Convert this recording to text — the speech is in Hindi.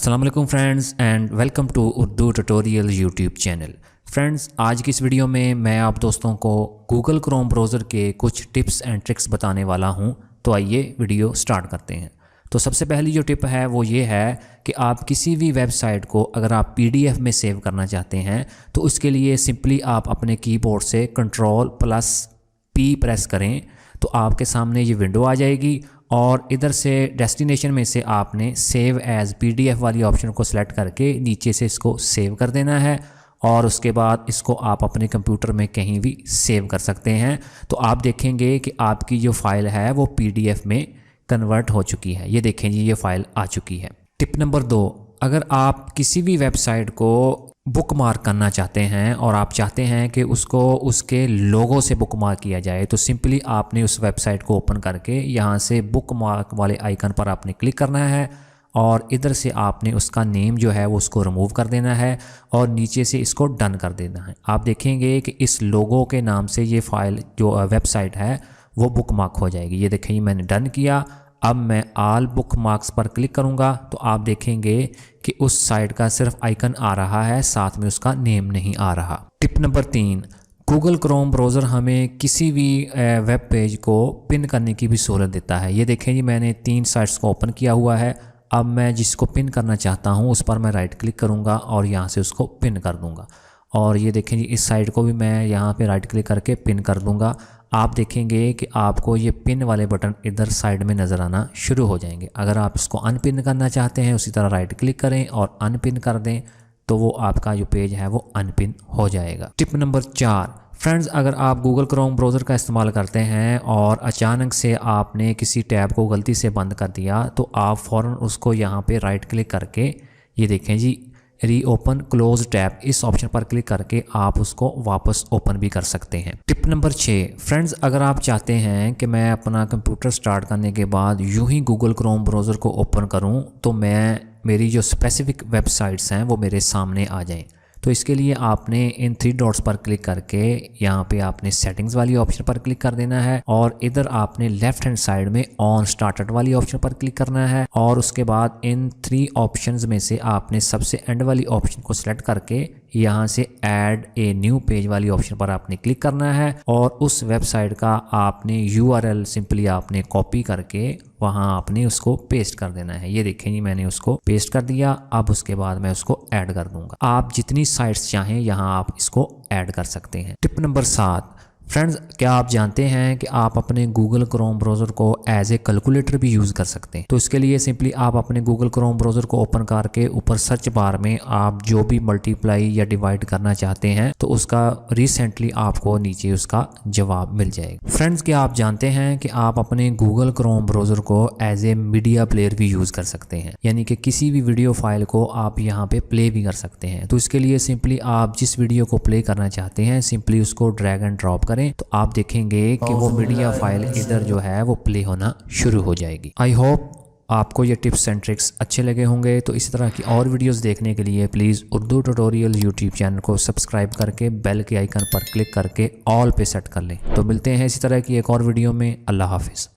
अस्सलाम वालेकुम friends and welcome to Urdu tutorial YouTube channel. Friends, आज की इस वीडियो में मैं आप दोस्तों को गूगल क्रोम ब्राउज़र के कुछ टिप्स एंड ट्रिक्स बताने वाला हूं। तो आइए वीडियो स्टार्ट करते हैं। तो सबसे पहली जो टिप है वो ये है कि आप किसी भी वेबसाइट को अगर आप PDF में सेव करना चाहते हैं तो उसके लिए सिंपली आप अपने कीबोर्ड से Ctrl+P प्रेस करें तो आपके सामने ये विंडो आ जाएगी और इधर से डेस्टिनेशन में से आपने सेव एज़ PDF वाली ऑप्शन को सिलेक्ट करके नीचे से इसको सेव कर देना है और उसके बाद इसको आप अपने कंप्यूटर में कहीं भी सेव कर सकते हैं। तो आप देखेंगे कि आपकी जो फ़ाइल है वो PDF में कन्वर्ट हो चुकी है। ये देखें जी, ये फ़ाइल आ चुकी है। टिप नंबर 2, अगर आप किसी भी वेबसाइट को बुकमार्क करना चाहते हैं और आप चाहते हैं कि उसको उसके लोगो से बुकमार्क किया जाए तो सिंपली आपने उस वेबसाइट को ओपन करके यहाँ से बुकमार्क वाले आइकन पर आपने क्लिक करना है और इधर से आपने उसका नेम जो है वो उसको रिमूव कर देना है और नीचे से इसको डन कर देना है। आप देखेंगे कि इस लोगो के नाम से ये फ़ाइल जो वेबसाइट है वो बुकमार्क हो जाएगी। ये देखें, मैंने डन किया। अब मैं ऑल बुकमार्क्स पर क्लिक करूंगा तो आप देखेंगे कि उस साइट का सिर्फ आइकन आ रहा है, साथ में उसका नेम नहीं आ रहा। Tip number 3, Google Chrome browser हमें किसी भी वेब पेज को पिन करने की भी सहूलत देता है। ये देखें जी, मैंने 3 साइट्स को ओपन किया हुआ है। अब मैं जिसको पिन करना चाहता हूँ उस पर मैं राइट क्लिक करूँगा और यहाँ से उसको पिन कर दूँगा। और ये देखें जी, इस साइट को भी मैं यहाँ पे राइट क्लिक करके पिन कर दूँगा। आप देखेंगे कि आपको ये पिन वाले बटन इधर साइड में नज़र आना शुरू हो जाएंगे। अगर आप इसको अनपिन करना चाहते हैं उसी तरह राइट क्लिक करें और अनपिन कर दें तो वो आपका जो पेज है वो अनपिन हो जाएगा। टिप नंबर 4, फ्रेंड्स, अगर आप गूगल क्रोम ब्राउज़र का इस्तेमाल करते हैं और अचानक से आपने किसी टैब को गलती से बंद कर दिया तो आप फ़ौरन उसको यहाँ पे राइट क्लिक करके ये देखें जी, रीओपन क्लोज टैब, इस ऑप्शन पर क्लिक करके आप उसको वापस ओपन भी कर सकते हैं। टिप नंबर 6, फ्रेंड्स, अगर आप चाहते हैं कि मैं अपना कंप्यूटर स्टार्ट करने के बाद यूं ही गूगल क्रोम ब्राउज़र को ओपन करूं तो मेरी जो स्पेसिफिक वेबसाइट्स हैं वो मेरे सामने आ जाएं, तो इसके लिए आपने इन 3 डॉट्स पर क्लिक करके यहाँ पे आपने सेटिंग्स वाली ऑप्शन पर क्लिक कर देना है और इधर आपने लेफ्ट हैंड साइड में ऑन स्टार्टेड वाली ऑप्शन पर क्लिक करना है और उसके बाद इन 3 ऑप्शंस में से आपने सबसे एंड वाली ऑप्शन को सिलेक्ट करके यहाँ से ऐड ए न्यू पेज वाली ऑप्शन पर आपने क्लिक करना है और उस वेबसाइट का आपने URL सिंपली आपने कॉपी करके वहाँ आपने उसको पेस्ट कर देना है। ये देखें जी, मैंने उसको पेस्ट कर दिया। अब उसके बाद मैं उसको ऐड कर दूंगा। आप जितनी साइट्स चाहें यहाँ आप इसको ऐड कर सकते हैं। टिप नंबर 7, फ्रेंड्स, क्या आप जानते हैं कि आप अपने गूगल क्रोम ब्राउज़र को एज ए कैलकुलेटर भी यूज़ कर सकते हैं। तो इसके लिए सिंपली आप अपने गूगल क्रोम ब्राउज़र को ओपन करके ऊपर सर्च बार में आप जो भी मल्टीप्लाई या डिवाइड करना चाहते हैं तो उसका रिसेंटली आपको नीचे उसका जवाब मिल जाएगा। फ्रेंड्स, क्या आप जानते हैं कि आप अपने गूगल क्रोम ब्राउज़र को एज ए मीडिया प्लेयर भी यूज़ कर सकते हैं, यानी कि किसी भी वीडियो फाइल को आप यहाँ पे प्ले भी कर सकते हैं। तो इसके लिए सिंपली आप जिस वीडियो को प्ले करना चाहते हैं सिंपली उसको ड्रैग एंड ड्रॉप करें तो आप देखेंगे कि वो मीडिया फाइल इधर जो है वो प्ले होना शुरू हो जाएगी। आई होप आपको ये टिप्स एंड ट्रिक्स अच्छे लगे होंगे। तो इस तरह की और वीडियोस देखने के लिए please Urdu tutorial YouTube channel को सब्सक्राइब करके बेल के आइकन पर क्लिक करके ऑल पे सेट कर लें। तो मिलते हैं इसी तरह की एक और वीडियो में। अल्लाह हाफिज़।